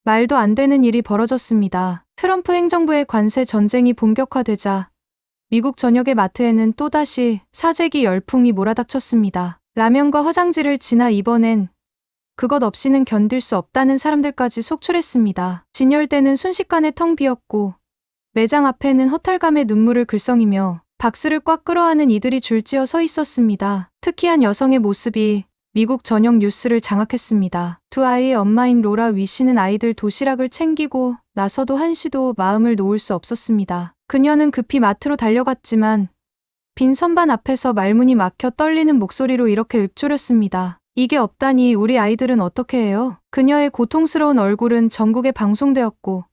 말도 안 되는 일이 벌어졌습니다. 트럼프 행정부의 관세 전쟁이 본격화되자 미국 전역의 마트에는 또다시 사재기 열풍이 몰아닥쳤습니다. 라면과 화장지를 지나 이번엔 그것 없이는 견딜 수 없다는 사람들까지 속출했습니다. 진열대는 순식간에 텅 비었고 매장 앞에는 허탈감에 눈물을 글썽이며 박스를 꽉 끌어안은 이들이 줄지어 서 있었습니다. 특히 한 여성의 모습이 미국 전역 뉴스를 장악했습니다. 두 아이의 엄마인 로라 위 씨는 아이들 도시락을 챙기고 나서도 한시도 마음을 놓을 수 없었습니다. 그녀는 급히 마트로 달려갔지만 빈 선반 앞에서 말문이 막혀 떨리는 목소리로 이렇게 읊조렸습니다. 이게 없다니 우리 아이들은 어떻게 해요? 그녀의 고통스러운 얼굴은 전국에 방송되었고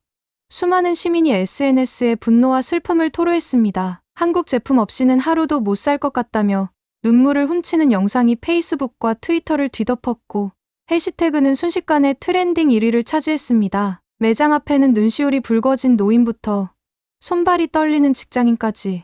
수많은 시민이 SNS에 분노와 슬픔을 토로했습니다. 한국 제품 없이는 하루도 못 살 것 같다며 눈물을 훔치는 영상이 페이스북과 트위터를 뒤덮었고 해시태그는 순식간에 트렌딩 1위를 차지했습니다. 매장 앞에는 눈시울이 붉어진 노인부터 손발이 떨리는 직장인까지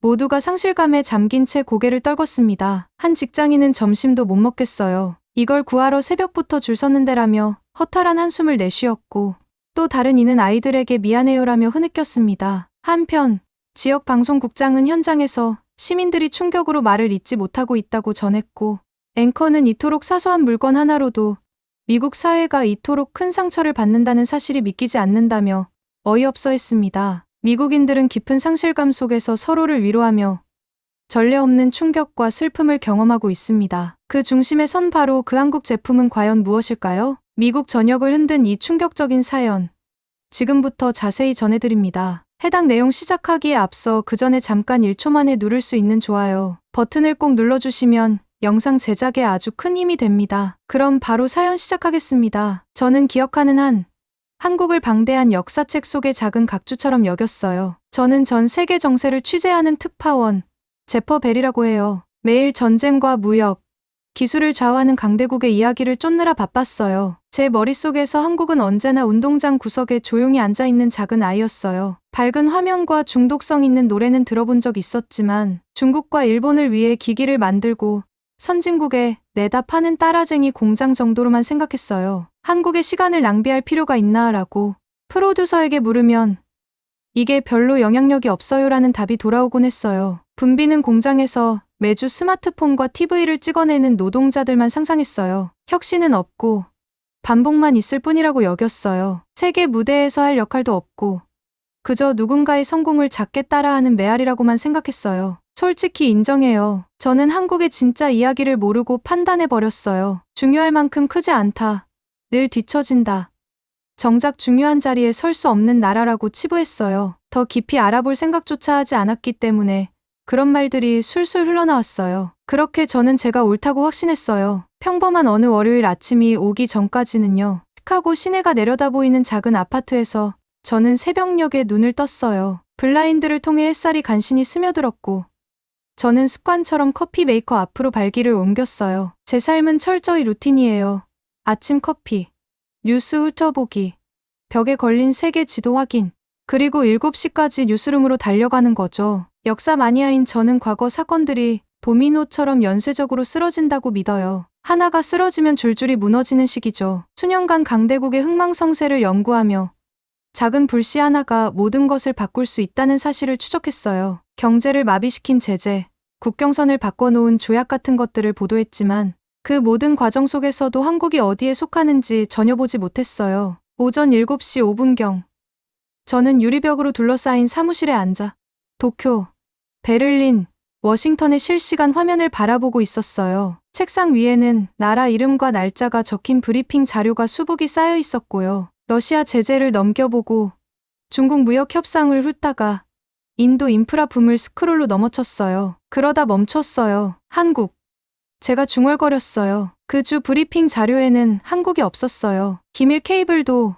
모두가 상실감에 잠긴 채 고개를 떨궜습니다. 한 직장인은 점심도 못 먹겠어요. 이걸 구하러 새벽부터 줄 섰는데라며 허탈한 한숨을 내쉬었고 또 다른 이는 아이들에게 미안해요라며 흐느꼈습니다. 한편 지역 방송국장은 현장에서 시민들이 충격으로 말을 잇지 못하고 있다고 전했고 앵커는 이토록 사소한 물건 하나로도 미국 사회가 이토록 큰 상처를 받는다는 사실이 믿기지 않는다며 어이없어 했습니다. 미국인들은 깊은 상실감 속에서 서로를 위로하며 전례 없는 충격과 슬픔을 경험하고 있습니다. 그 중심에 선 바로 그 한국 제품은 과연 무엇일까요? 미국 전역을 흔든 이 충격적인 사연. 지금부터 자세히 전해드립니다. 해당 내용 시작하기에 앞서 그 전에 잠깐 1초 만에 누를 수 있는 좋아요 버튼을 꼭 눌러주시면 영상 제작에 아주 큰 힘이 됩니다. 그럼 바로 사연 시작하겠습니다. 저는 기억하는 한 한국을 방대한 역사책 속의 작은 각주처럼 여겼어요. 저는 전 세계 정세를 취재하는 특파원 제퍼 벨이라고 해요. 매일 전쟁과 무역, 기술을 좌우하는 강대국의 이야기를 쫓느라 바빴어요. 제 머릿속에서 한국은 언제나 운동장 구석에 조용히 앉아있는 작은 아이였어요. 밝은 화면과 중독성 있는 노래는 들어본 적 있었지만 중국과 일본을 위해 기기를 만들고 선진국에 내다 파는 따라쟁이 공장 정도로만 생각했어요. 한국의 시간을 낭비할 필요가 있나 라고 프로듀서에게 물으면 이게 별로 영향력이 없어요라는 답이 돌아오곤 했어요. 붐비는 공장에서 매주 스마트폰과 TV를 찍어내는 노동자들만 상상했어요. 혁신은 없고 반복만 있을 뿐이라고 여겼어요. 세계 무대에서 할 역할도 없고 그저 누군가의 성공을 작게 따라하는 메아리라고만 생각했어요. 솔직히 인정해요. 저는 한국의 진짜 이야기를 모르고 판단해버렸어요. 중요할 만큼 크지 않다. 늘 뒤처진다. 정작 중요한 자리에 설 수 없는 나라라고 치부했어요. 더 깊이 알아볼 생각조차 하지 않았기 때문에 그런 말들이 술술 흘러나왔어요. 그렇게 저는 제가 옳다고 확신했어요. 평범한 어느 월요일 아침이 오기 전까지는요. 시카고 시내가 내려다보이는 작은 아파트에서 저는 새벽녘에 눈을 떴어요. 블라인드를 통해 햇살이 간신히 스며들었고 저는 습관처럼 커피 메이커 앞으로 발길을 옮겼어요. 제 삶은 철저히 루틴이에요. 아침 커피, 뉴스 훑어보기, 벽에 걸린 세계 지도 확인, 그리고 7시까지 뉴스룸으로 달려가는 거죠. 역사 마니아인 저는 과거 사건들이 도미노처럼 연쇄적으로 쓰러진다고 믿어요. 하나가 쓰러지면 줄줄이 무너지는 시기죠. 수년간 강대국의 흥망성쇠를 연구하며 작은 불씨 하나가 모든 것을 바꿀 수 있다는 사실을 추적했어요. 경제를 마비시킨 제재, 국경선을 바꿔놓은 조약 같은 것들을 보도했지만 그 모든 과정 속에서도 한국이 어디에 속하는지 전혀 보지 못했어요. 오전 7시 5분경 저는 유리벽으로 둘러싸인 사무실에 앉아 도쿄, 베를린, 워싱턴의 실시간 화면을 바라보고 있었어요. 책상 위에는 나라 이름과 날짜가 적힌 브리핑 자료가 수북이 쌓여 있었고요. 러시아 제재를 넘겨보고 중국 무역 협상을 훑다가 인도 인프라 붐을 스크롤로 넘어쳤어요. 그러다 멈췄어요. 한국. 제가 중얼거렸어요. 그 주 브리핑 자료에는 한국이 없었어요. 기밀 케이블도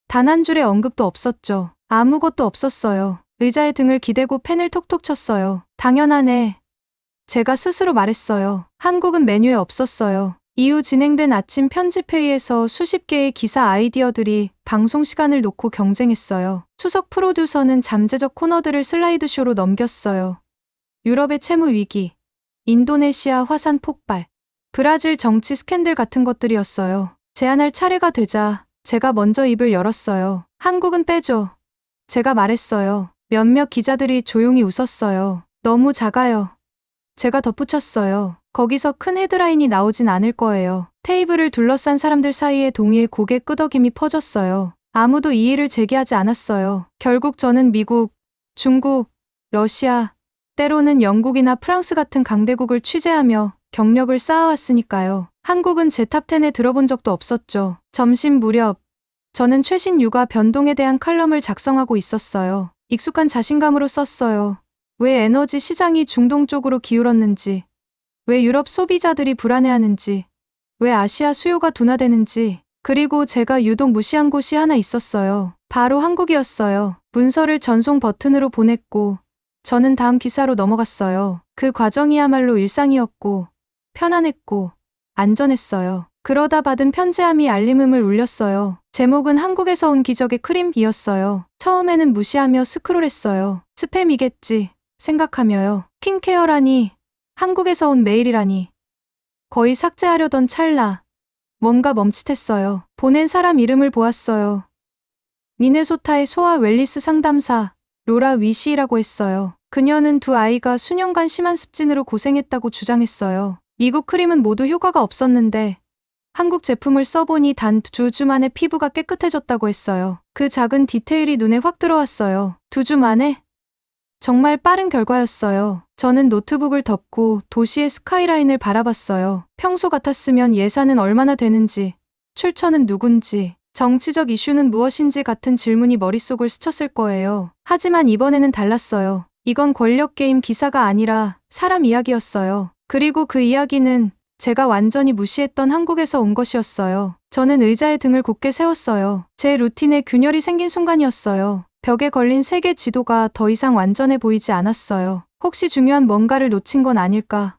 단 한 줄의 언급도 없었죠. 아무것도 없었어요. 의자에 등을 기대고 펜을 톡톡 쳤어요. 당연하네. 제가 스스로 말했어요. 한국은 메뉴에 없었어요. 이후 진행된 아침 편집회의에서 수십 개의 기사 아이디어들이 방송 시간을 놓고 경쟁했어요. 수석 프로듀서는 잠재적 코너들을 슬라이드쇼로 넘겼어요. 유럽의 채무 위기, 인도네시아 화산 폭발, 브라질 정치 스캔들 같은 것들이었어요. 제안할 차례가 되자 제가 먼저 입을 열었어요. 한국은 빼줘. 제가 말했어요. 몇몇 기자들이 조용히 웃었어요. 너무 작아요. 제가 덧붙였어요. 거기서 큰 헤드라인이 나오진 않을 거예요. 테이블을 둘러싼 사람들 사이에 동의의 고개 끄덕임이 퍼졌어요. 아무도 이의를 제기하지 않았어요. 결국 저는 미국, 중국, 러시아, 때로는 영국이나 프랑스 같은 강대국을 취재하며 경력을 쌓아왔으니까요. 한국은 제 탑10에 들어본 적도 없었죠. 점심 무렵, 저는 최신 육아 변동에 대한 칼럼을 작성하고 있었어요. 익숙한 자신감으로 썼어요. 왜 에너지 시장이 중동 쪽으로 기울었는지, 왜 유럽 소비자들이 불안해하는지, 왜 아시아 수요가 둔화되는지, 그리고 제가 유독 무시한 곳이 하나 있었어요. 바로 한국이었어요. 문서를 전송 버튼으로 보냈고, 저는 다음 기사로 넘어갔어요. 그 과정이야말로 일상이었고, 편안했고, 안전했어요. 그러다 받은 편지함이 알림음을 울렸어요. 제목은 한국에서 온 기적의 크림이었어요. 처음에는 무시하며 스크롤했어요. 스팸이겠지 생각하며요. 킹케어라니, 한국에서 온 메일이라니. 거의 삭제하려던 찰나 뭔가 멈칫했어요. 보낸 사람 이름을 보았어요. 미네소타의 소아 웰리스 상담사 로라 위시라고 했어요. 그녀는 두 아이가 수년간 심한 습진으로 고생했다고 주장했어요. 미국 크림은 모두 효과가 없었는데 한국 제품을 써보니 단 2주 만에 피부가 깨끗해졌다고 했어요. 그 작은 디테일이 눈에 확 들어왔어요. 2주 만에? 정말 빠른 결과였어요. 저는 노트북을 덮고 도시의 스카이라인을 바라봤어요. 평소 같았으면 예산은 얼마나 되는지, 출처는 누군지, 정치적 이슈는 무엇인지 같은 질문이 머릿속을 스쳤을 거예요. 하지만 이번에는 달랐어요. 이건 권력 게임 기사가 아니라 사람 이야기였어요. 그리고 그 이야기는 제가 완전히 무시했던 한국에서 온 것이었어요. 저는 의자에 등을 곧게 세웠어요. 제 루틴에 균열이 생긴 순간이었어요. 벽에 걸린 세계 지도가 더 이상 완전해 보이지 않았어요. 혹시 중요한 뭔가를 놓친 건 아닐까?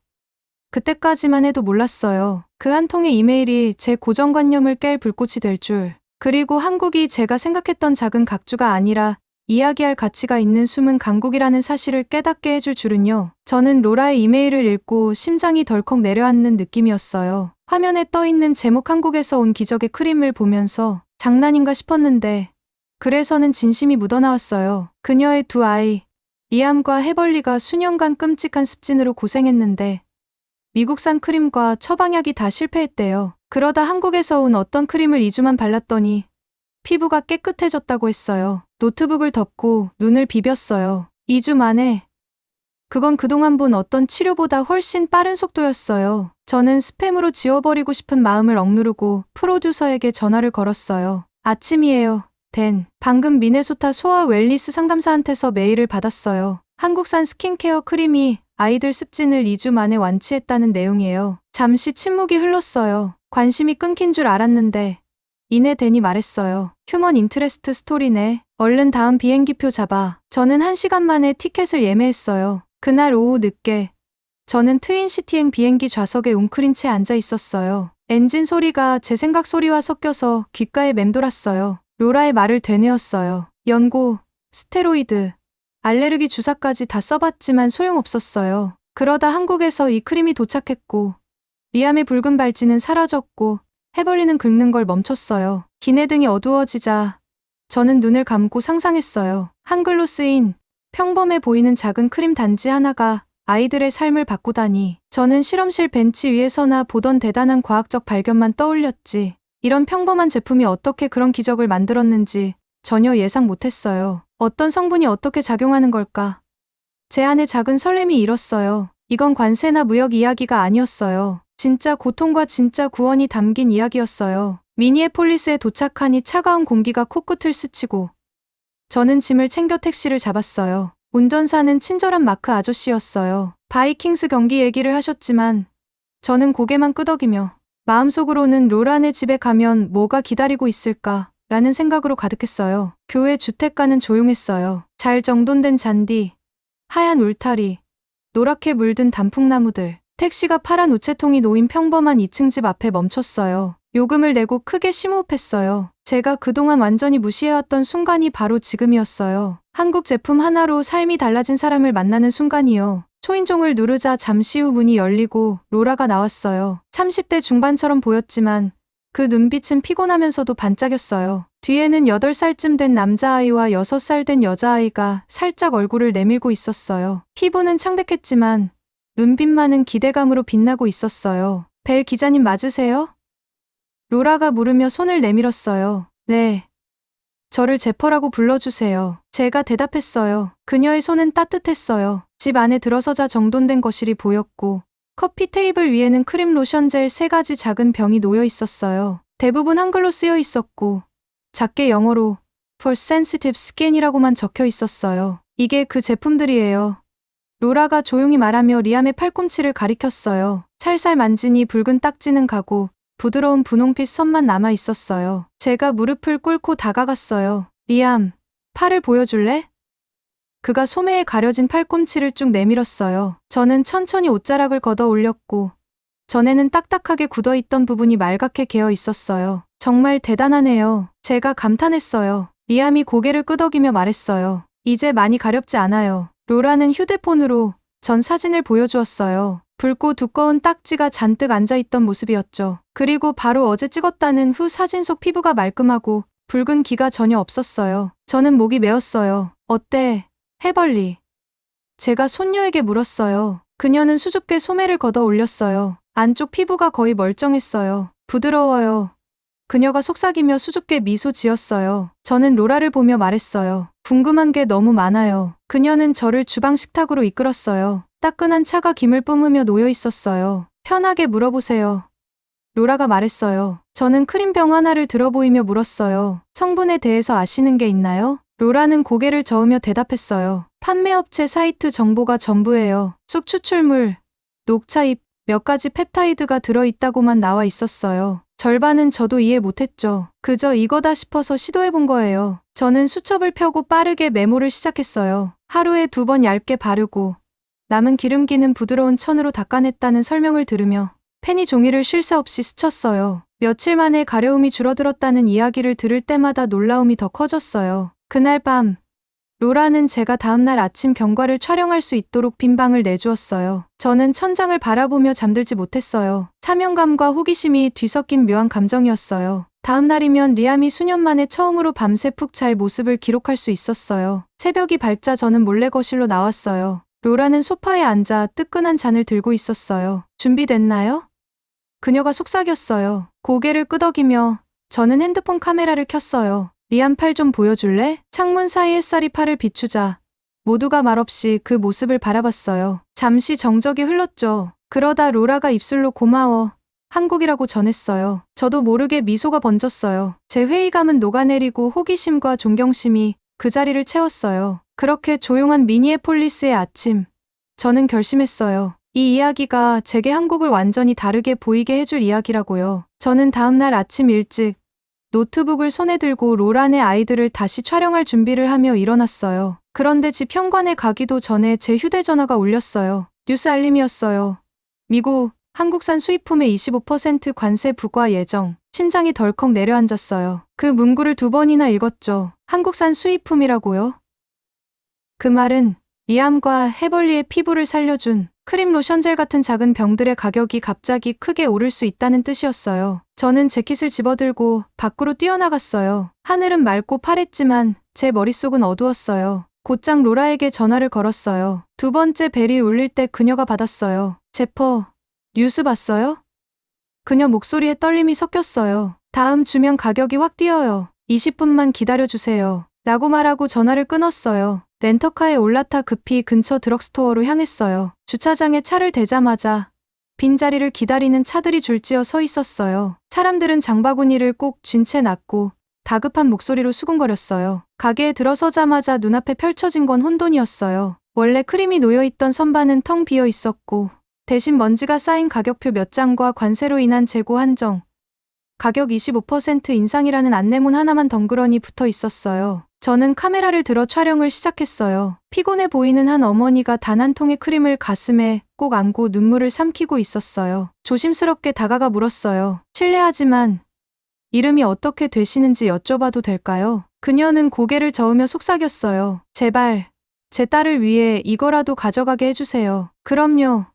그때까지만 해도 몰랐어요. 그 한 통의 이메일이 제 고정관념을 깰 불꽃이 될 줄. 그리고 한국이 제가 생각했던 작은 각주가 아니라 이야기할 가치가 있는 숨은 강국이라는 사실을 깨닫게 해줄 줄은요. 저는 로라의 이메일을 읽고 심장이 덜컥 내려앉는 느낌이었어요. 화면에 떠있는 제목 한국에서 온 기적의 크림을 보면서 장난인가 싶었는데 글에서는 진심이 묻어나왔어요. 그녀의 두 아이, 리암과 해벌리가 수년간 끔찍한 습진으로 고생했는데 미국산 크림과 처방약이 다 실패했대요. 그러다 한국에서 온 어떤 크림을 2주만 발랐더니 피부가 깨끗해졌다고 했어요. 노트북을 덮고 눈을 비볐어요. 2주 만에. 그건 그동안 본 어떤 치료보다 훨씬 빠른 속도였어요. 저는 스팸으로 지워버리고 싶은 마음을 억누르고 프로듀서에게 전화를 걸었어요. 아침이에요. 댄. 방금 미네소타 소아 웰리스 상담사한테서 메일을 받았어요. 한국산 스킨케어 크림이 아이들 습진을 2주 만에 완치했다는 내용이에요. 잠시 침묵이 흘렀어요. 관심이 끊긴 줄 알았는데 이내 댄이 말했어요. 휴먼 인트레스트 스토리네. 얼른 다음 비행기표 잡아. 저는 1시간 만에 티켓을 예매했어요. 그날 오후 늦게 저는 트윈시티행 비행기 좌석에 웅크린 채 앉아 있었어요. 엔진 소리가 제 생각 소리와 섞여서 귓가에 맴돌았어요. 로라의 말을 되뇌었어요. 연고, 스테로이드, 알레르기 주사까지 다 써봤지만 소용없었어요. 그러다 한국에서 이 크림이 도착했고 리암의 붉은 발진은 사라졌고 해벌리는 긁는 걸 멈췄어요. 기내등이 어두워지자 저는 눈을 감고 상상했어요. 한글로 쓰인 평범해 보이는 작은 크림 단지 하나가 아이들의 삶을 바꾸다니. 저는 실험실 벤치 위에서나 보던 대단한 과학적 발견만 떠올렸지. 이런 평범한 제품이 어떻게 그런 기적을 만들었는지 전혀 예상 못했어요. 어떤 성분이 어떻게 작용하는 걸까? 제 안에 작은 설렘이 일었어요. 이건 관세나 무역 이야기가 아니었어요. 진짜 고통과 진짜 구원이 담긴 이야기였어요. 미니애폴리스에 도착하니 차가운 공기가 코끝을 스치고 저는 짐을 챙겨 택시를 잡았어요. 운전사는 친절한 마크 아저씨였어요. 바이킹스 경기 얘기를 하셨지만 저는 고개만 끄덕이며 마음속으로는 로란의 집에 가면 뭐가 기다리고 있을까 라는 생각으로 가득했어요. 교회 주택가는 조용했어요. 잘 정돈된 잔디, 하얀 울타리, 노랗게 물든 단풍나무들. 택시가 파란 우체통이 놓인 평범한 2층 집 앞에 멈췄어요. 요금을 내고 크게 심호흡했어요. 제가 그동안 완전히 무시해왔던 순간이 바로 지금이었어요. 한국 제품 하나로 삶이 달라진 사람을 만나는 순간이요. 초인종을 누르자 잠시 후 문이 열리고 로라가 나왔어요. 30대 중반처럼 보였지만 그 눈빛은 피곤하면서도 반짝였어요. 뒤에는 8살쯤 된 남자아이와 6살 된 여자아이가 살짝 얼굴을 내밀고 있었어요. 피부는 창백했지만 눈빛만은 기대감으로 빛나고 있었어요. 벨 기자님 맞으세요? 로라가 물으며 손을 내밀었어요. 네. 저를 제퍼라고 불러주세요. 제가 대답했어요. 그녀의 손은 따뜻했어요. 집 안에 들어서자 정돈된 거실이 보였고 커피 테이블 위에는 크림 로션 젤 3가지 작은 병이 놓여 있었어요. 대부분 한글로 쓰여 있었고 작게 영어로 For Sensitive Skin이라고만 적혀 있었어요. 이게 그 제품들이에요. 로라가 조용히 말하며 리암의 팔꿈치를 가리켰어요. 살살 만지니 붉은 딱지는 가고 부드러운 분홍빛 선만 남아 있었어요. 제가 무릎을 꿇고 다가갔어요. 리암, 팔을 보여줄래? 그가 소매에 가려진 팔꿈치를 쭉 내밀었어요. 저는 천천히 옷자락을 걷어 올렸고 전에는 딱딱하게 굳어있던 부분이 말갛게 개어 있었어요. 정말 대단하네요. 제가 감탄했어요. 리암이 고개를 끄덕이며 말했어요. 이제 많이 가렵지 않아요. 로라는 휴대폰으로 전 사진을 보여주었어요. 붉고 두꺼운 딱지가 잔뜩 앉아있던 모습이었죠. 그리고 바로 어제 찍었다는 후 사진 속 피부가 말끔하고 붉은 기가 전혀 없었어요. 저는 목이 메었어요. 어때, 해벌리? 제가 손녀에게 물었어요. 그녀는 수줍게 소매를 걷어 올렸어요. 안쪽 피부가 거의 멀쩡했어요. 부드러워요. 그녀가 속삭이며 수줍게 미소 지었어요. 저는 로라를 보며 말했어요. 궁금한 게 너무 많아요. 그녀는 저를 주방 식탁으로 이끌었어요. 따끈한 차가 김을 뿜으며 놓여 있었어요. 편하게 물어보세요. 로라가 말했어요. 저는 크림병 하나를 들어 보이며 물었어요. 성분에 대해서 아시는 게 있나요? 로라는 고개를 저으며 대답했어요. 판매업체 사이트 정보가 전부예요. 쑥 추출물, 녹차잎, 몇 가지 펩타이드가 들어있다고만 나와 있었어요. 절반은 저도 이해 못했죠. 그저 이거다 싶어서 시도해본 거예요. 저는 수첩을 펴고 빠르게 메모를 시작했어요. 하루에 2번 얇게 바르고 남은 기름기는 부드러운 천으로 닦아냈다는 설명을 들으며 펜이 종이를 쉴 새 없이 스쳤어요. 며칠 만에 가려움이 줄어들었다는 이야기를 들을 때마다 놀라움이 더 커졌어요. 그날 밤 로라는 제가 다음날 아침 경과를 촬영할 수 있도록 빈 방을 내주었어요. 저는 천장을 바라보며 잠들지 못했어요. 사명감과 호기심이 뒤섞인 묘한 감정이었어요. 다음 날이면 리암이 수년 만에 처음으로 밤새 푹 잘 모습을 기록할 수 있었어요. 새벽이 밝자 저는 몰래 거실로 나왔어요. 로라는 소파에 앉아 뜨끈한 잔을 들고 있었어요. 준비됐나요? 그녀가 속삭였어요. 고개를 끄덕이며 저는 핸드폰 카메라를 켰어요. 리암 팔 좀 보여줄래? 창문 사이 햇살이 팔을 비추자 모두가 말없이 그 모습을 바라봤어요. 잠시 정적이 흘렀죠. 그러다 로라가 입술로 고마워, 한국이라고 전했어요. 저도 모르게 미소가 번졌어요. 제 회의감은 녹아내리고 호기심과 존경심이 그 자리를 채웠어요. 그렇게 조용한 미니애폴리스의 아침, 저는 결심했어요. 이 이야기가 제게 한국을 완전히 다르게 보이게 해줄 이야기라고요. 저는 다음날 아침 일찍 노트북을 손에 들고 로란의 아이들을 다시 촬영할 준비를 하며 일어났어요. 그런데 집 현관에 가기도 전에 제 휴대전화가 울렸어요. 뉴스 알림이었어요. 미국, 한국산 수입품에 25% 관세 부과 예정. 심장이 덜컥 내려앉았어요. 그 문구를 2번이나 읽었죠. 한국산 수입품이라고요? 그 말은 리암과 해벌리의 피부를 살려준 크림 로션젤 같은 작은 병들의 가격이 갑자기 크게 오를 수 있다는 뜻이었어요. 저는 재킷을 집어들고 밖으로 뛰어나갔어요. 하늘은 맑고 파랬지만 제 머릿속은 어두웠어요. 곧장 로라에게 전화를 걸었어요. 2번째 벨이 울릴 때 그녀가 받았어요. 제퍼, 뉴스 봤어요? 그녀 목소리에 떨림이 섞였어요. 다음 주면 가격이 확 뛰어요. 20분만 기다려주세요. 라고 말하고 전화를 끊었어요. 렌터카에 올라타 급히 근처 드럭스토어로 향했어요. 주차장에 차를 대자마자 빈자리를 기다리는 차들이 줄지어 서 있었어요. 사람들은 장바구니를 꼭 쥔 채 놨고 다급한 목소리로 수군거렸어요. 가게에 들어서자마자 눈앞에 펼쳐진 건 혼돈이었어요. 원래 크림이 놓여있던 선반은 텅 비어 있었고 대신 먼지가 쌓인 가격표 몇 장과 관세로 인한 재고 한정, 가격 25% 인상이라는 안내문 하나만 덩그러니 붙어 있었어요. 저는 카메라를 들어 촬영을 시작했어요. 피곤해 보이는 한 어머니가 단 한 통의 크림을 가슴에 꼭 안고 눈물을 삼키고 있었어요. 조심스럽게 다가가 물었어요. 실례하지만 이름이 어떻게 되시는지 여쭤봐도 될까요? 그녀는 고개를 저으며 속삭였어요. 제발, 제 딸을 위해 이거라도 가져가게 해주세요. 그럼요.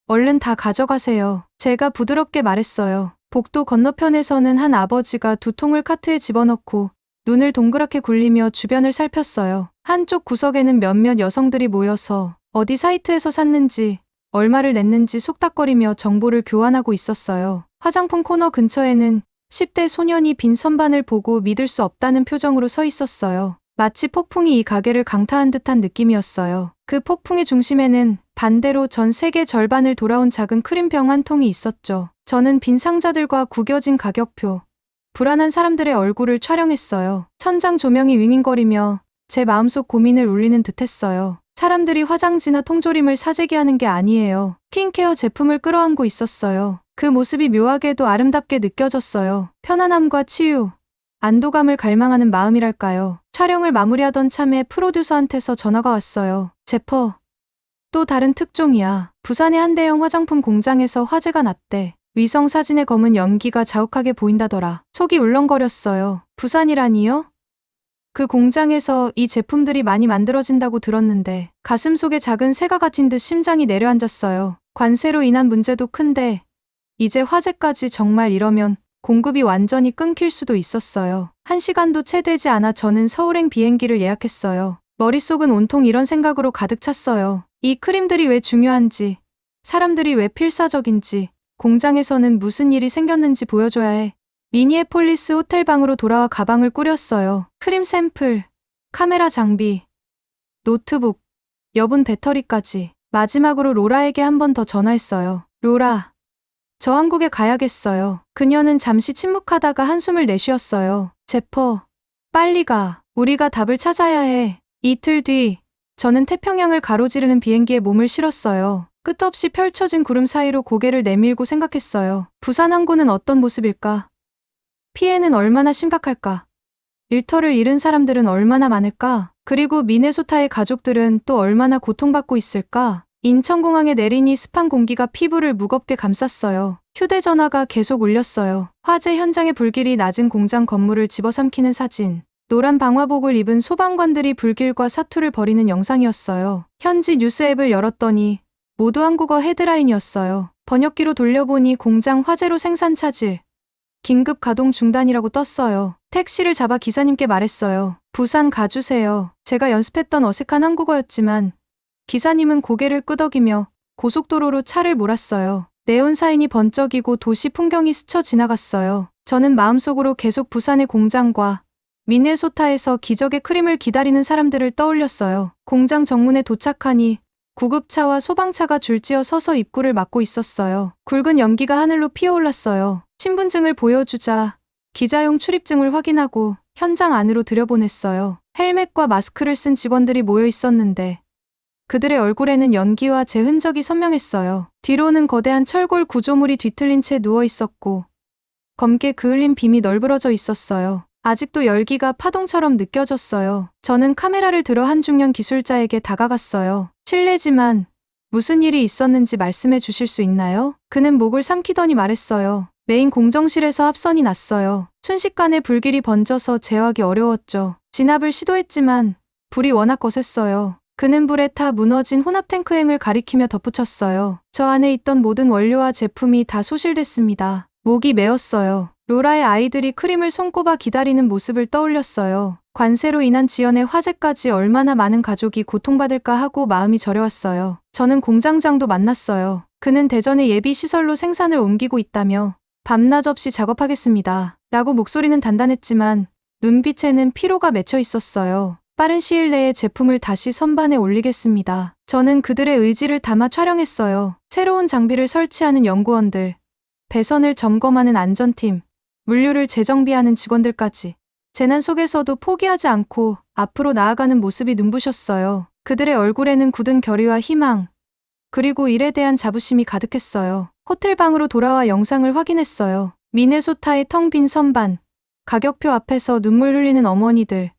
얼른 다 가져가세요. 제가 부드럽게 말했어요. 복도 건너편에서는 한 아버지가 2통을 카트에 집어넣고 눈을 동그랗게 굴리며 주변을 살폈어요. 한쪽 구석에는 몇몇 여성들이 모여서 어디 사이트에서 샀는지 얼마를 냈는지 속닥거리며 정보를 교환하고 있었어요. 화장품 코너 근처에는 10대 소년이 빈 선반을 보고 믿을 수 없다는 표정으로 서 있었어요. 마치 폭풍이 이 가게를 강타한 듯한 느낌이었어요. 그 폭풍의 중심에는 반대로 전 세계 절반을 돌아온 작은 크림병 한 통이 있었죠. 저는 빈 상자들과 구겨진 가격표, 불안한 사람들의 얼굴을 촬영했어요. 천장 조명이 윙윙거리며 제 마음속 고민을 울리는 듯했어요. 사람들이 화장지나 통조림을 사재기 하는 게 아니에요. 스킨케어 제품을 끌어안고 있었어요. 그 모습이 묘하게도 아름답게 느껴졌어요. 편안함과 치유, 안도감을 갈망하는 마음이랄까요. 촬영을 마무리하던 참에 프로듀서한테서 전화가 왔어요. 제퍼, 또 다른 특종이야. 부산의 한 대형 화장품 공장에서 화재가 났대. 위성 사진의 검은 연기가 자욱하게 보인다더라. 속이 울렁거렸어요. 부산이라니요? 그 공장에서 이 제품들이 많이 만들어진다고 들었는데 가슴 속에 작은 새가 갇힌 듯 심장이 내려앉았어요. 관세로 인한 문제도 큰데 이제 화재까지 정말 이러면 공급이 완전히 끊길 수도 있었어요. 1시간도 채 되지 않아 저는 서울행 비행기를 예약했어요. 머릿속은 온통 이런 생각으로 가득 찼어요. 이 크림들이 왜 중요한지, 사람들이 왜 필사적인지, 공장에서는 무슨 일이 생겼는지 보여줘야 해. 미니애폴리스 호텔방으로 돌아와 가방을 꾸렸어요. 크림 샘플, 카메라 장비, 노트북, 여분 배터리까지. 마지막으로 로라에게 한 번 더 전화했어요. 로라, 저 한국에 가야겠어요. 그녀는 잠시 침묵하다가 한숨을 내쉬었어요. 제퍼, 빨리 가. 우리가 답을 찾아야 해. 이틀 뒤, 저는 태평양을 가로지르는 비행기에 몸을 실었어요. 끝없이 펼쳐진 구름 사이로 고개를 내밀고 생각했어요. 부산 항구는 어떤 모습일까? 피해는 얼마나 심각할까? 일터를 잃은 사람들은 얼마나 많을까? 그리고 미네소타의 가족들은 또 얼마나 고통받고 있을까? 인천공항에 내리니 습한 공기가 피부를 무겁게 감쌌어요. 휴대전화가 계속 울렸어요. 화재 현장의 불길이 낮은 공장 건물을 집어삼키는 사진. 노란 방화복을 입은 소방관들이 불길과 사투를 벌이는 영상이었어요. 현지 뉴스 앱을 열었더니 모두 한국어 헤드라인이었어요. 번역기로 돌려보니 공장 화재로 생산 차질, 긴급 가동 중단이라고 떴어요. 택시를 잡아 기사님께 말했어요. 부산 가주세요. 제가 연습했던 어색한 한국어였지만 기사님은 고개를 끄덕이며 고속도로로 차를 몰았어요. 네온사인이 번쩍이고 도시 풍경이 스쳐 지나갔어요. 저는 마음속으로 계속 부산의 공장과 미네소타에서 기적의 크림을 기다리는 사람들을 떠올렸어요. 공장 정문에 도착하니 구급차와 소방차가 줄지어 서서 입구를 막고 있었어요. 굵은 연기가 하늘로 피어올랐어요. 신분증을 보여주자 기자용 출입증을 확인하고 현장 안으로 들여보냈어요. 헬멧과 마스크를 쓴 직원들이 모여 있었는데 그들의 얼굴에는 연기와 제 흔적이 선명했어요. 뒤로는 거대한 철골 구조물이 뒤틀린 채 누워 있었고 검게 그을린 빔이 널브러져 있었어요. 아직도 열기가 파동처럼 느껴졌어요. 저는 카메라를 들어 한 중년 기술자에게 다가갔어요. 실례지만 무슨 일이 있었는지 말씀해 주실 수 있나요? 그는 목을 삼키더니 말했어요. 메인 공정실에서 합선이 났어요. 순식간에 불길이 번져서 제어하기 어려웠죠. 진압을 시도했지만 불이 워낙 거셌어요. 그는 불에 타 무너진 혼합 탱크행을 가리키며 덧붙였어요. 저 안에 있던 모든 원료와 제품이 다 소실됐습니다. 목이 메었어요. 로라의 아이들이 크림을 손꼽아 기다리는 모습을 떠올렸어요. 관세로 인한 지연의 화재까지 얼마나 많은 가족이 고통받을까 하고 마음이 저려왔어요. 저는 공장장도 만났어요. 그는 대전의 예비시설로 생산을 옮기고 있다며 밤낮 없이 작업하겠습니다. 라고 목소리는 단단했지만 눈빛에는 피로가 맺혀 있었어요. 빠른 시일 내에 제품을 다시 선반에 올리겠습니다. 저는 그들의 의지를 담아 촬영했어요. 새로운 장비를 설치하는 연구원들, 배선을 점검하는 안전팀, 물류를 재정비하는 직원들까지. 재난 속에서도 포기하지 않고 앞으로 나아가는 모습이 눈부셨어요. 그들의 얼굴에는 굳은 결의와 희망, 그리고 일에 대한 자부심이 가득했어요. 호텔방으로 돌아와 영상을 확인했어요. 미네소타의 텅 빈 선반, 가격표 앞에서 눈물 흘리는 어머니들,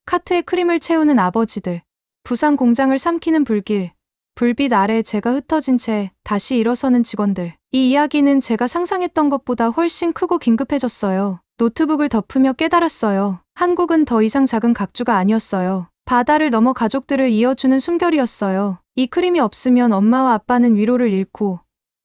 카트에 크림을 채우는 아버지들, 부산 공장을 삼키는 불길, 불빛 아래 제가 흩어진 채 다시 일어서는 직원들. 이 이야기는 제가 상상했던 것보다 훨씬 크고 긴급해졌어요. 노트북을 덮으며 깨달았어요. 한국은 더 이상 작은 각주가 아니었어요. 바다를 넘어 가족들을 이어주는 숨결이었어요. 이 크림이 없으면 엄마와 아빠는 위로를 잃고,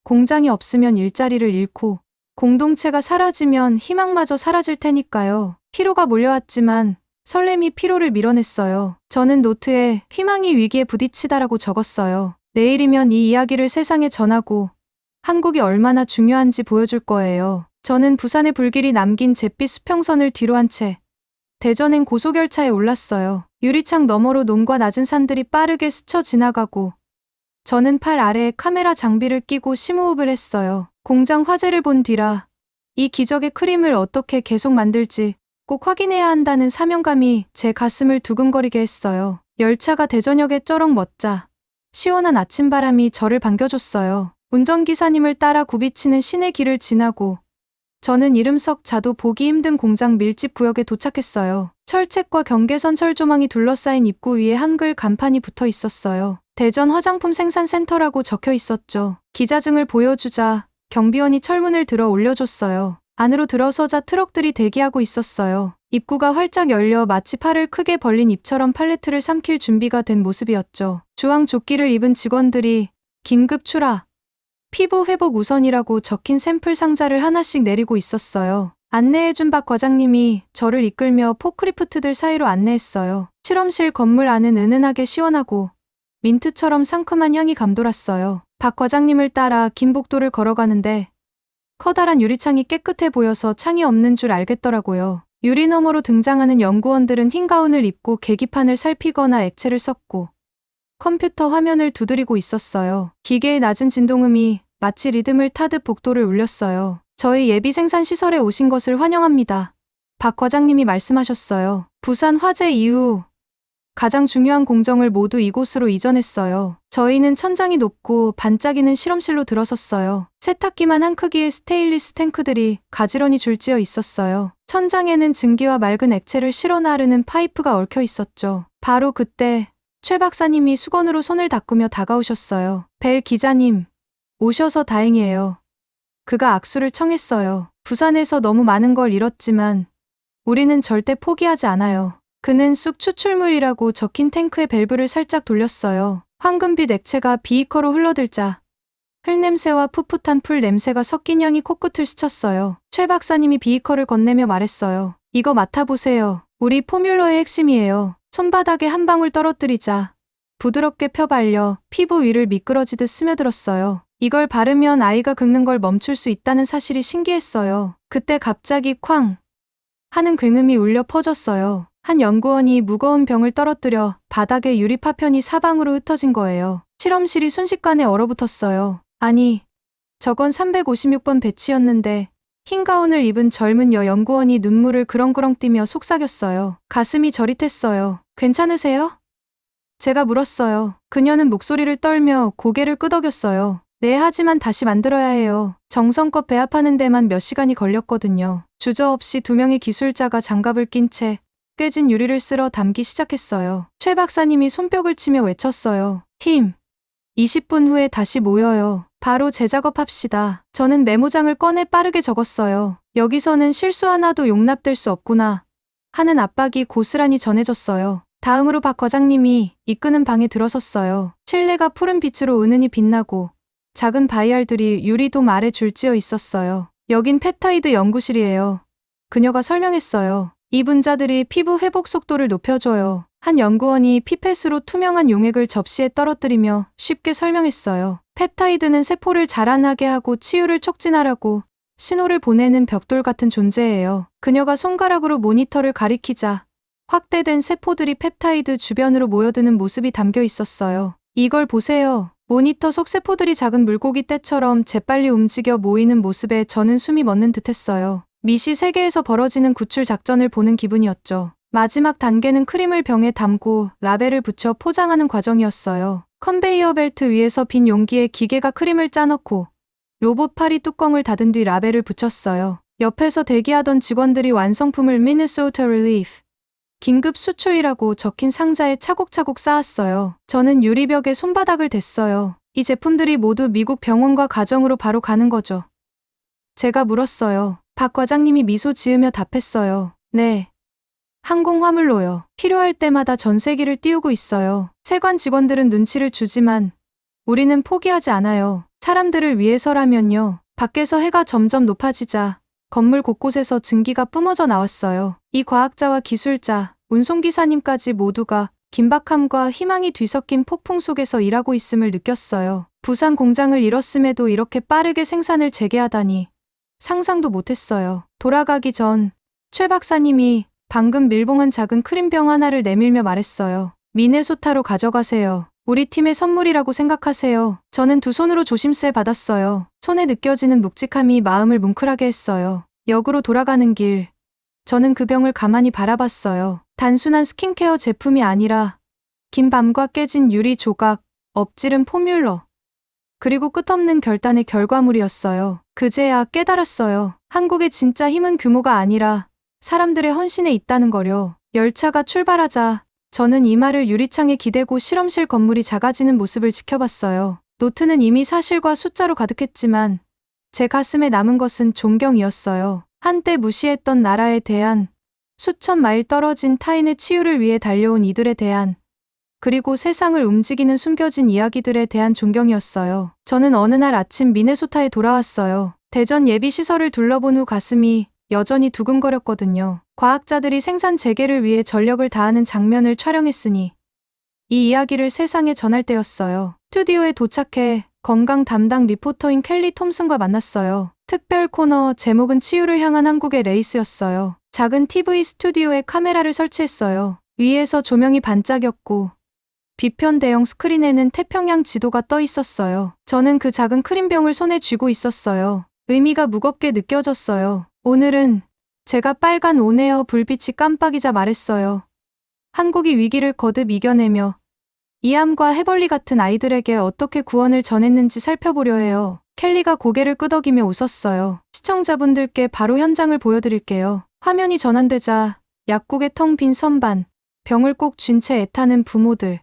공장이 없으면 일자리를 잃고, 공동체가 사라지면 희망마저 사라질 테니까요. 피로가 몰려왔지만 설렘이 피로를 밀어냈어요. 저는 노트에 희망이 위기에 부딪히다라고 적었어요. 내일이면 이 이야기를 세상에 전하고 한국이 얼마나 중요한지 보여줄 거예요. 저는 부산의 불길이 남긴 잿빛 수평선을 뒤로 한 채 대전행 고속열차에 올랐어요. 유리창 너머로 논과 낮은 산들이 빠르게 스쳐 지나가고 저는 팔 아래에 카메라 장비를 끼고 심호흡을 했어요. 공장 화재를 본 뒤라 이 기적의 크림을 어떻게 계속 만들지 꼭 확인해야 한다는 사명감이 제 가슴을 두근거리게 했어요. 열차가 대전역에 쩌렁 멎자 시원한 아침바람이 저를 반겨줬어요. 운전기사님을 따라 굽이치는 시내 길을 지나고 저는 이름석자도 보기 힘든 공장 밀집 구역에 도착했어요. 철책과 경계선 철조망이 둘러싸인 입구 위에 한글 간판이 붙어 있었어요. 대전 화장품 생산센터라고 적혀 있었죠. 기자증을 보여주자 경비원이 철문을 들어 올려줬어요. 안으로 들어서자 트럭들이 대기하고 있었어요. 입구가 활짝 열려 마치 팔을 크게 벌린 입처럼 팔레트를 삼킬 준비가 된 모습이었죠. 주황 조끼를 입은 직원들이 긴급 출하, 피부 회복 우선이라고 적힌 샘플 상자를 하나씩 내리고 있었어요. 안내해준 박 과장님이 저를 이끌며 포크리프트들 사이로 안내했어요. 실험실 건물 안은 은은하게 시원하고 민트처럼 상큼한 향이 감돌았어요. 박 과장님을 따라 긴 복도를 걸어가는데 커다란 유리창이 깨끗해 보여서 창이 없는 줄 알겠더라고요. 유리 너머로 등장하는 연구원들은 흰 가운을 입고 계기판을 살피거나 액체를 섞고 컴퓨터 화면을 두드리고 있었어요. 기계의 낮은 진동음이 마치 리듬을 타듯 복도를 울렸어요. 저희 예비 생산 시설에 오신 것을 환영합니다. 박 과장님이 말씀하셨어요. 부산 화재 이후 가장 중요한 공정을 모두 이곳으로 이전했어요. 저희는 천장이 높고 반짝이는 실험실로 들어섰어요. 세탁기만 한 크기의 스테인리스 탱크들이 가지런히 줄지어 있었어요. 천장에는 증기와 맑은 액체를 실어 나르는 파이프가 얽혀 있었죠. 바로 그때 최 박사님이 수건으로 손을 닦으며 다가오셨어요. 벨 기자님, 오셔서 다행이에요. 그가 악수를 청했어요. 부산에서 너무 많은 걸 잃었지만 우리는 절대 포기하지 않아요. 그는 쑥 추출물이라고 적힌 탱크의 밸브를 살짝 돌렸어요. 황금빛 액체가 비이커로 흘러들자 흙냄새와 풋풋한 풀 냄새가 섞인 향이 코끝을 스쳤어요. 최 박사님이 비이커를 건네며 말했어요. 이거 맡아보세요. 우리 포뮬러의 핵심이에요. 손바닥에 한 방울 떨어뜨리자 부드럽게 펴발려 피부 위를 미끄러지듯 스며들었어요. 이걸 바르면 아이가 긁는 걸 멈출 수 있다는 사실이 신기했어요. 그때 갑자기 쾅 하는 굉음이 울려 퍼졌어요. 한 연구원이 무거운 병을 떨어뜨려 바닥에 유리 파편이 사방으로 흩어진 거예요. 실험실이 순식간에 얼어붙었어요. 아니, 저건 356번 배치였는데 흰 가운을 입은 젊은 연구원이 눈물을 그렁그렁 띠며 속삭였어요. 가슴이 저릿했어요. 괜찮으세요? 제가 물었어요. 그녀는 목소리를 떨며 고개를 끄덕였어요. 네, 하지만 다시 만들어야 해요. 정성껏 배합하는 데만 몇 시간이 걸렸거든요. 주저없이 두 명의 기술자가 장갑을 낀 채 깨진 유리를 쓸어 담기 시작했어요. 최 박사님이 손뼉을 치며 외쳤어요. 팀, 20분 후에 다시 모여요. 바로 재작업합시다. 저는 메모장을 꺼내 빠르게 적었어요. 여기서는 실수 하나도 용납될 수 없구나 하는 압박이 고스란히 전해졌어요. 다음으로 박 과장님이 이끄는 방에 들어섰어요. 실내가 푸른 빛으로 은은히 빛나고 작은 바이알들이 유리돔 아래 줄지어 있었어요. 여긴 펩타이드 연구실이에요. 그녀가 설명했어요. 이 분자들이 피부 회복 속도를 높여줘요. 한 연구원이 피펫으로 투명한 용액을 접시에 떨어뜨리며 쉽게 설명했어요. 펩타이드는 세포를 자라나게 하고 치유를 촉진하라고 신호를 보내는 벽돌 같은 존재예요. 그녀가 손가락으로 모니터를 가리키자 확대된 세포들이 펩타이드 주변으로 모여드는 모습이 담겨 있었어요. 이걸 보세요. 모니터 속 세포들이 작은 물고기 떼처럼 재빨리 움직여 모이는 모습에 저는 숨이 멎는 듯했어요. 미시 세계에서 벌어지는 구출 작전을 보는 기분이었죠. 마지막 단계는 크림을 병에 담고 라벨을 붙여 포장하는 과정이었어요. 컨베이어 벨트 위에서 빈 용기에 기계가 크림을 짜넣고 로봇 팔이 뚜껑을 닫은 뒤 라벨을 붙였어요. 옆에서 대기하던 직원들이 완성품을 Minnesota Relief, 긴급 수출이라고 적힌 상자에 차곡차곡 쌓았어요. 저는 유리벽에 손바닥을 댔어요. 이 제품들이 모두 미국 병원과 가정으로 바로 가는 거죠. 제가 물었어요. 박 과장님이 미소 지으며 답했어요. 네. 항공화물로요. 필요할 때마다 전세기를 띄우고 있어요. 세관 직원들은 눈치를 주지만 우리는 포기하지 않아요. 사람들을 위해서라면요. 밖에서 해가 점점 높아지자 건물 곳곳에서 증기가 뿜어져 나왔어요. 이 과학자와 기술자, 운송기사님까지 모두가 긴박함과 희망이 뒤섞인 폭풍 속에서 일하고 있음을 느꼈어요. 부산 공장을 잃었음에도 이렇게 빠르게 생산을 재개하다니 상상도 못했어요. 돌아가기 전 최 박사님이 방금 밀봉한 작은 크림병 하나를 내밀며 말했어요. 미네소타로 가져가세요. 우리 팀의 선물이라고 생각하세요. 저는 두 손으로 조심스레 받았어요. 손에 느껴지는 묵직함이 마음을 뭉클하게 했어요. 역으로 돌아가는 길, 저는 그 병을 가만히 바라봤어요. 단순한 스킨케어 제품이 아니라 긴 밤과 깨진 유리 조각, 엎지른 포뮬러, 그리고 끝없는 결단의 결과물이었어요. 그제야 깨달았어요. 한국의 진짜 힘은 규모가 아니라 사람들의 헌신에 있다는 거려. 열차가 출발하자 저는 이마를 유리창에 기대고 실험실 건물이 작아지는 모습을 지켜봤어요. 노트는 이미 사실과 숫자로 가득했지만 제 가슴에 남은 것은 존경이었어요. 한때 무시했던 나라에 대한, 수천 마일 떨어진 타인의 치유를 위해 달려온 이들에 대한, 그리고 세상을 움직이는 숨겨진 이야기들에 대한 존경이었어요. 저는 어느 날 아침 미네소타에 돌아왔어요. 대전 예비시설을 둘러본 후 가슴이 여전히 두근거렸거든요. 과학자들이 생산 재개를 위해 전력을 다하는 장면을 촬영했으니 이 이야기를 세상에 전할 때였어요. 스튜디오에 도착해 건강 담당 리포터인 켈리 톰슨과 만났어요. 특별 코너 제목은 치유를 향한 한국의 레이스였어요. 작은 TV 스튜디오에 카메라를 설치했어요. 위에서 조명이 반짝였고 비편 대형 스크린에는 태평양 지도가 떠 있었어요. 저는 그 작은 크림병을 손에 쥐고 있었어요. 의미가 무겁게 느껴졌어요. 오늘은 제가 빨간 온에어 불빛이 깜빡이자 말했어요. 한국이 위기를 거듭 이겨내며 이암과 해벌리 같은 아이들에게 어떻게 구원을 전했는지 살펴보려 해요. 켈리가 고개를 끄덕이며 웃었어요. 시청자분들께 바로 현장을 보여드릴게요. 화면이 전환되자 약국의 텅 빈 선반, 병을 꼭 쥔 채 애타는 부모들,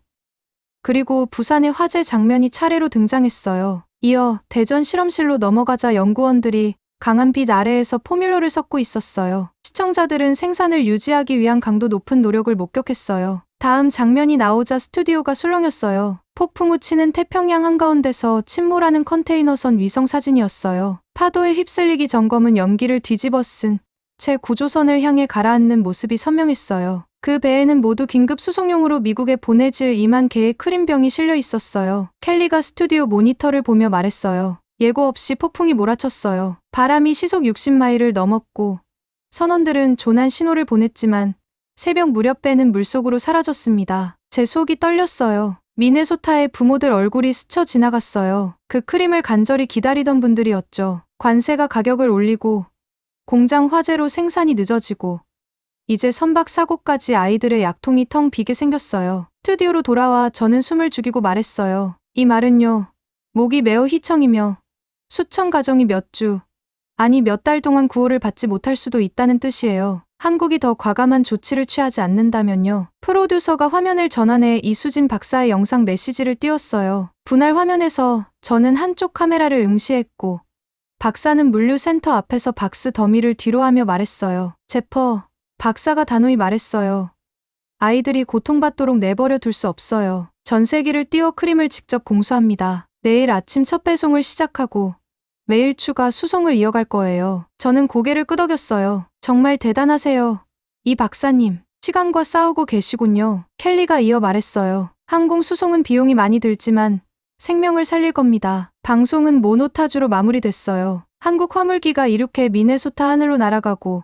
그리고 부산의 화재 장면이 차례로 등장했어요. 이어 대전 실험실로 넘어가자 연구원들이 강한 빛 아래에서 포뮬러를 섞고 있었어요. 시청자들은 생산을 유지하기 위한 강도 높은 노력을 목격했어요. 다음 장면이 나오자 스튜디오가 술렁였어요. 폭풍 후 치는 태평양 한가운데서 침몰하는 컨테이너선 위성 사진이었어요. 파도에 휩쓸리기 전 검은 연기를 뒤집어 쓴 채 구조선을 향해 가라앉는 모습이 선명했어요. 그 배에는 모두 긴급 수송용으로 미국에 보내질 2만 개의 크림병이 실려 있었어요. 켈리가 스튜디오 모니터를 보며 말했어요. 예고 없이 폭풍이 몰아쳤어요. 바람이 시속 60마일을 넘었고 선원들은 조난 신호를 보냈지만 새벽 무렵 배는 물속으로 사라졌습니다. 제 속이 떨렸어요. 미네소타의 부모들 얼굴이 스쳐 지나갔어요. 그 크림을 간절히 기다리던 분들이었죠. 관세가 가격을 올리고 공장 화재로 생산이 늦어지고 이제 선박 사고까지 아이들의 약통이 텅 비게 생겼어요. 스튜디오로 돌아와 저는 숨을 죽이고 말했어요. 이 말은요. 목이 매우 희청이며 수천 가정이 몇 주, 아니 몇 달 동안 구호를 받지 못할 수도 있다는 뜻이에요. 한국이 더 과감한 조치를 취하지 않는다면요. 프로듀서가 화면을 전환해 이수진 박사의 영상 메시지를 띄웠어요. 분할 화면에서 저는 한쪽 카메라를 응시했고 박사는 물류센터 앞에서 박스 더미를 뒤로하며 말했어요. 제퍼, 박사가 단호히 말했어요. 아이들이 고통받도록 내버려 둘 수 없어요. 전세기를 띄워 크림을 직접 공수합니다. 내일 아침 첫 배송을 시작하고 매일 추가 수송을 이어갈 거예요. 저는 고개를 끄덕였어요. 정말 대단하세요. 이 박사님, 시간과 싸우고 계시군요. 켈리가 이어 말했어요. 항공 수송은 비용이 많이 들지만 생명을 살릴 겁니다. 방송은 모노타주로 마무리됐어요. 한국 화물기가 이륙해 미네소타 하늘로 날아가고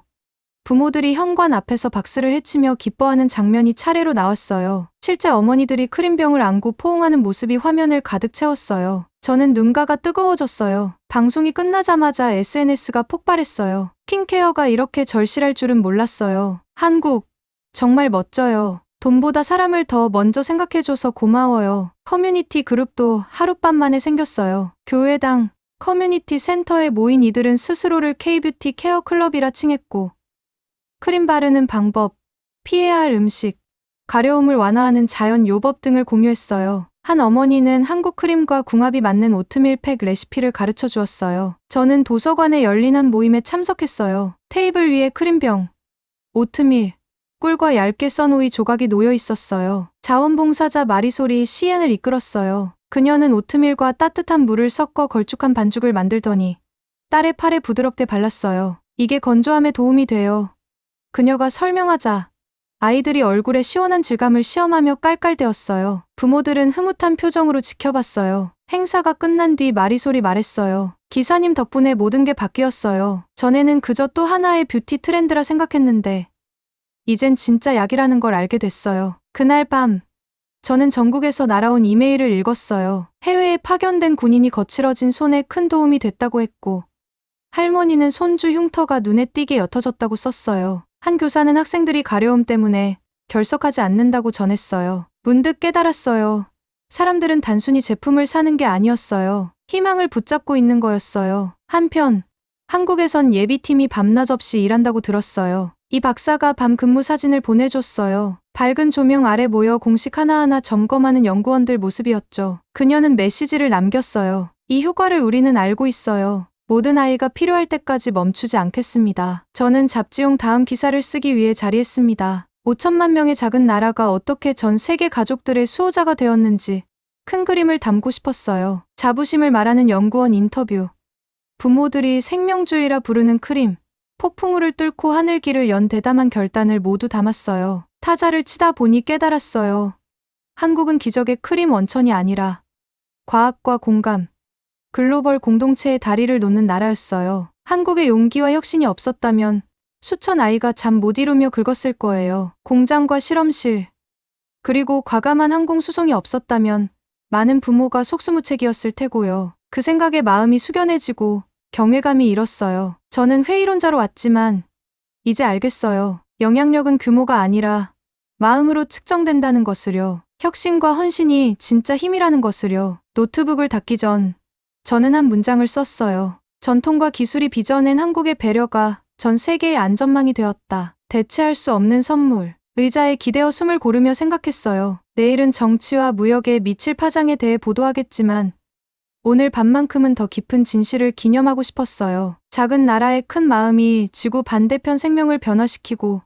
부모들이 현관 앞에서 박수를 헤치며 기뻐하는 장면이 차례로 나왔어요. 실제 어머니들이 크림병을 안고 포옹하는 모습이 화면을 가득 채웠어요. 저는 눈가가 뜨거워졌어요. 방송이 끝나자마자 SNS가 폭발했어요. 스킨케어가 이렇게 절실할 줄은 몰랐어요. 한국, 정말 멋져요. 돈보다 사람을 더 먼저 생각해줘서 고마워요. 커뮤니티 그룹도 하룻밤 만에 생겼어요. 교회당, 커뮤니티 센터에 모인 이들은 스스로를 K뷰티 케어 클럽이라 칭했고 크림 바르는 방법, 피해야 할 음식, 가려움을 완화하는 자연 요법 등을 공유했어요. 한 어머니는 한국 크림과 궁합이 맞는 오트밀 팩 레시피를 가르쳐 주었어요. 저는 도서관에 열린 한 모임에 참석했어요. 테이블 위에 크림병, 오트밀, 꿀과 얇게 썬 오이 조각이 놓여 있었어요. 자원봉사자 마리솔이 시엔을 이끌었어요. 그녀는 오트밀과 따뜻한 물을 섞어 걸쭉한 반죽을 만들더니 딸의 팔에 부드럽게 발랐어요. 이게 건조함에 도움이 돼요. 그녀가 설명하자 아이들이 얼굴에 시원한 질감을 시험하며 깔깔대었어요. 부모들은 흐뭇한 표정으로 지켜봤어요. 행사가 끝난 뒤 마리솔이 말했어요. 기사님 덕분에 모든 게 바뀌었어요. 전에는 그저 또 하나의 뷰티 트렌드라 생각했는데 이젠 진짜 약이라는 걸 알게 됐어요. 그날 밤 저는 전국에서 날아온 이메일을 읽었어요. 해외에 파견된 군인이 거칠어진 손에 큰 도움이 됐다고 했고 할머니는 손주 흉터가 눈에 띄게 옅어졌다고 썼어요. 한 교사는 학생들이 가려움 때문에 결석하지 않는다고 전했어요. 문득 깨달았어요. 사람들은 단순히 제품을 사는 게 아니었어요. 희망을 붙잡고 있는 거였어요. 한편 한국에선 예비팀이 밤낮 없이 일한다고 들었어요. 이 박사가 밤 근무 사진을 보내줬어요. 밝은 조명 아래 모여 공식 하나하나 점검하는 연구원들 모습이었죠. 그녀는 메시지를 남겼어요. 이 효과를 우리는 알고 있어요. 모든 아이가 필요할 때까지 멈추지 않겠습니다. 저는 잡지용 다음 기사를 쓰기 위해 자리했습니다. 5천만 명의 작은 나라가 어떻게 전 세계 가족들의 수호자가 되었는지 큰 그림을 담고 싶었어요. 자부심을 말하는 연구원 인터뷰. 부모들이 생명주의라 부르는 크림. 폭풍우를 뚫고 하늘길을 연 대담한 결단을 모두 담았어요. 타자를 치다 보니 깨달았어요. 한국은 기적의 크림 원천이 아니라 과학과 공감, 글로벌 공동체의 다리를 놓는 나라였어요. 한국의 용기와 혁신이 없었다면 수천 아이가 잠 못 이루며 긁었을 거예요. 공장과 실험실, 그리고 과감한 항공수송이 없었다면 많은 부모가 속수무책이었을 테고요. 그 생각에 마음이 숙연해지고 경외감이 일었어요. 저는 회의론자로 왔지만 이제 알겠어요. 영향력은 규모가 아니라 마음으로 측정된다는 것을요. 혁신과 헌신이 진짜 힘이라는 것을요. 노트북을 닫기 전 저는 한 문장을 썼어요. 전통과 기술이 빚어낸 한국의 배려가 전 세계의 안전망이 되었다. 대체할 수 없는 선물. 의자에 기대어 숨을 고르며 생각했어요. 내일은 정치와 무역의 미칠 파장에 대해 보도하겠지만 오늘 밤만큼은 더 깊은 진실을 기념하고 싶었어요. 작은 나라의 큰 마음이 지구 반대편 생명을 변화시키고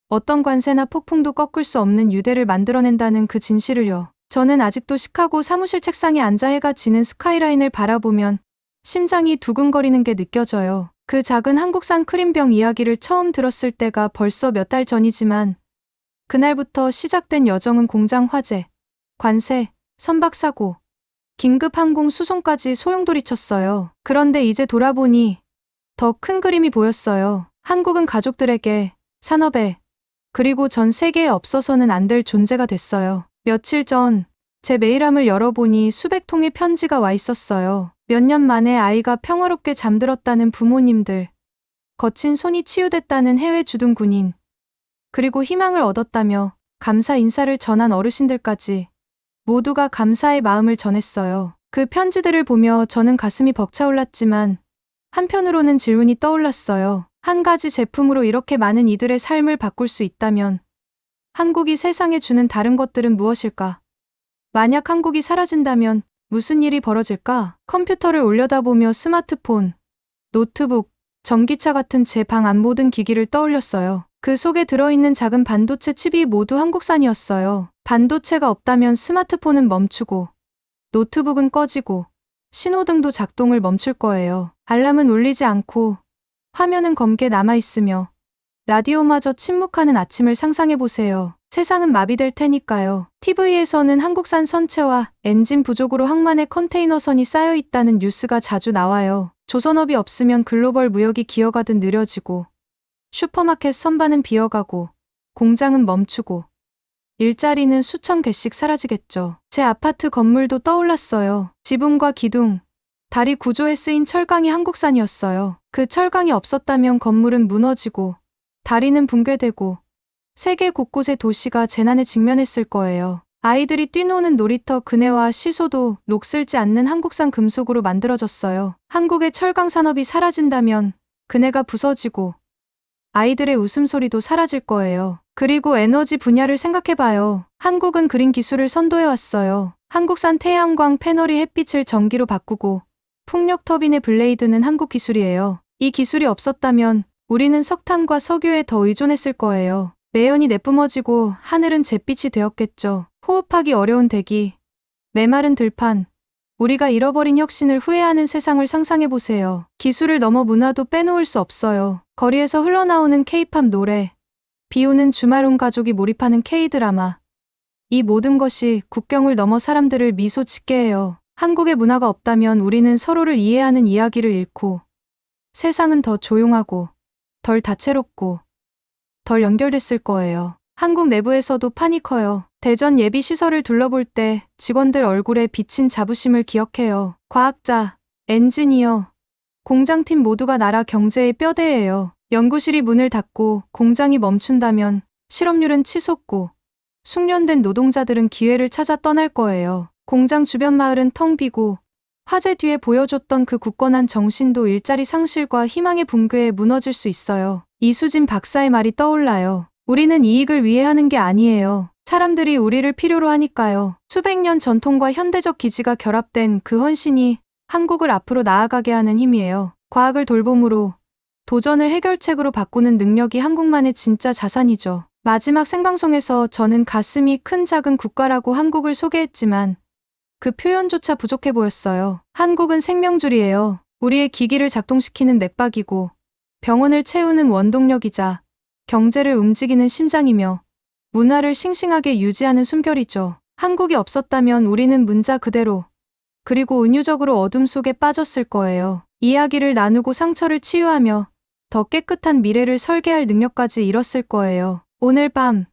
어떤 관세나 폭풍도 꺾을 수 없는 유대를 만들어낸다는 그 진실을요. 저는 아직도 시카고 사무실 책상에 앉아 해가 지는 스카이라인을 바라보면 심장이 두근거리는 게 느껴져요. 그 작은 한국산 크림병 이야기를 처음 들었을 때가 벌써 몇 달 전이지만 그날부터 시작된 여정은 공장 화재, 관세, 선박사고, 긴급 항공 수송까지 소용돌이쳤어요. 그런데 이제 돌아보니 더 큰 그림이 보였어요. 한국은 가족들에게, 산업에, 그리고 전 세계에 없어서는 안 될 존재가 됐어요. 며칠 전 제 메일함을 열어보니 수백 통의 편지가 와 있었어요. 몇 년 만에 아이가 평화롭게 잠들었다는 부모님들, 거친 손이 치유됐다는 해외 주둔 군인, 그리고 희망을 얻었다며 감사 인사를 전한 어르신들까지 모두가 감사의 마음을 전했어요. 그 편지들을 보며 저는 가슴이 벅차올랐지만 한편으로는 질문이 떠올랐어요. 한 가지 제품으로 이렇게 많은 이들의 삶을 바꿀 수 있다면 한국이 세상에 주는 다른 것들은 무엇일까? 만약 한국이 사라진다면 무슨 일이 벌어질까? 컴퓨터를 올려다보며 스마트폰, 노트북, 전기차 같은 제 방 안 모든 기기를 떠올렸어요. 그 속에 들어있는 작은 반도체 칩이 모두 한국산이었어요. 반도체가 없다면 스마트폰은 멈추고 노트북은 꺼지고 신호등도 작동을 멈출 거예요. 알람은 울리지 않고 화면은 검게 남아있으며 라디오마저 침묵하는 아침을 상상해보세요. 세상은 마비될 테니까요. TV에서는 한국산 선체와 엔진 부족으로 항만의 컨테이너선이 쌓여있다는 뉴스가 자주 나와요. 조선업이 없으면 글로벌 무역이 기어가듯 느려지고 슈퍼마켓 선반은 비어가고 공장은 멈추고 일자리는 수천 개씩 사라지겠죠. 제 아파트 건물도 떠올랐어요. 지붕과 기둥, 다리 구조에 쓰인 철강이 한국산이었어요. 그 철강이 없었다면 건물은 무너지고 다리는 붕괴되고 세계 곳곳의 도시가 재난에 직면했을 거예요. 아이들이 뛰노는 놀이터 그네와 시소도 녹슬지 않는 한국산 금속으로 만들어졌어요. 한국의 철강 산업이 사라진다면 그네가 부서지고 아이들의 웃음소리도 사라질 거예요. 그리고 에너지 분야를 생각해봐요. 한국은 그린 기술을 선도해왔어요. 한국산 태양광 패널이 햇빛을 전기로 바꾸고 풍력 터빈의 블레이드는 한국 기술이에요. 이 기술이 없었다면 우리는 석탄과 석유에 더 의존했을 거예요. 매연이 내뿜어지고 하늘은 잿빛이 되었겠죠. 호흡하기 어려운 대기, 메마른 들판, 우리가 잃어버린 혁신을 후회하는 세상을 상상해보세요. 기술을 넘어 문화도 빼놓을 수 없어요. 거리에서 흘러나오는 K-팝 노래, 비 오는 주말 온 가족이 몰입하는 K-드라마. 이 모든 것이 국경을 넘어 사람들을 미소 짓게 해요. 한국의 문화가 없다면 우리는 서로를 이해하는 이야기를 잃고 세상은 더 조용하고 덜 다채롭고 덜 연결됐을 거예요. 한국 내부에서도 판이 커요. 대전 예비 시설을 둘러볼 때 직원들 얼굴에 비친 자부심을 기억해요. 과학자, 엔지니어, 공장팀 모두가 나라 경제의 뼈대예요. 연구실이 문을 닫고 공장이 멈춘다면 실업률은 치솟고 숙련된 노동자들은 기회를 찾아 떠날 거예요. 공장 주변 마을은 텅 비고 화재 뒤에 보여줬던 그 굳건한 정신도 일자리 상실과 희망의 붕괴에 무너질 수 있어요. 이수진 박사의 말이 떠올라요. 우리는 이익을 위해 하는 게 아니에요. 사람들이 우리를 필요로 하니까요. 수백 년 전통과 현대적 기지가 결합된 그 헌신이 한국을 앞으로 나아가게 하는 힘이에요. 과학을 돌봄으로 도전을 해결책으로 바꾸는 능력이 한국만의 진짜 자산이죠. 마지막 생방송에서 저는 가슴이 큰 작은 국가라고 한국을 소개했지만 그 표현조차 부족해 보였어요. 한국은 생명줄이에요. 우리의 기기를 작동시키는 맥박이고 병원을 채우는 원동력이자 경제를 움직이는 심장이며 문화를 싱싱하게 유지하는 숨결이죠. 한국이 없었다면 우리는 문자 그대로 그리고 은유적으로 어둠 속에 빠졌을 거예요. 이야기를 나누고 상처를 치유하며 더 깨끗한 미래를 설계할 능력까지 잃었을 거예요. 오늘 밤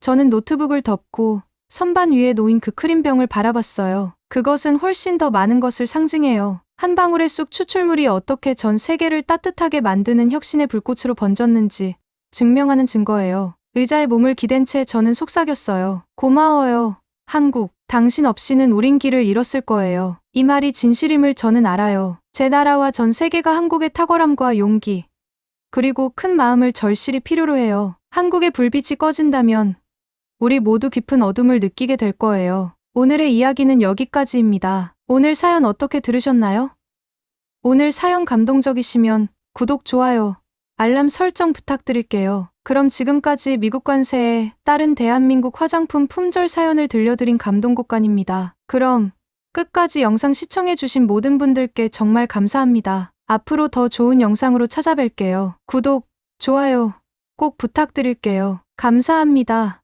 저는 노트북을 덮고 선반 위에 놓인 그 크림병을 바라봤어요. 그것은 훨씬 더 많은 것을 상징해요. 한 방울의 쑥 추출물이 어떻게 전 세계를 따뜻하게 만드는 혁신의 불꽃으로 번졌는지 증명하는 증거예요. 의자에 몸을 기댄 채 저는 속삭였어요. 고마워요, 한국. 당신 없이는 우린 길을 잃었을 거예요. 이 말이 진실임을 저는 알아요. 제 나라와 전 세계가 한국의 탁월함과 용기, 그리고 큰 마음을 절실히 필요로 해요. 한국의 불빛이 꺼진다면 우리 모두 깊은 어둠을 느끼게 될 거예요. 오늘의 이야기는 여기까지입니다. 오늘 사연 어떻게 들으셨나요? 오늘 사연 감동적이시면 구독, 좋아요, 알람 설정 부탁드릴게요. 그럼 지금까지 미국 관세에 따른 대한민국 화장품 품절 사연을 들려드린 감동국간입니다. 그럼 끝까지 영상 시청해주신 모든 분들께 정말 감사합니다. 앞으로 더 좋은 영상으로 찾아뵐게요. 구독, 좋아요 꼭 부탁드릴게요. 감사합니다.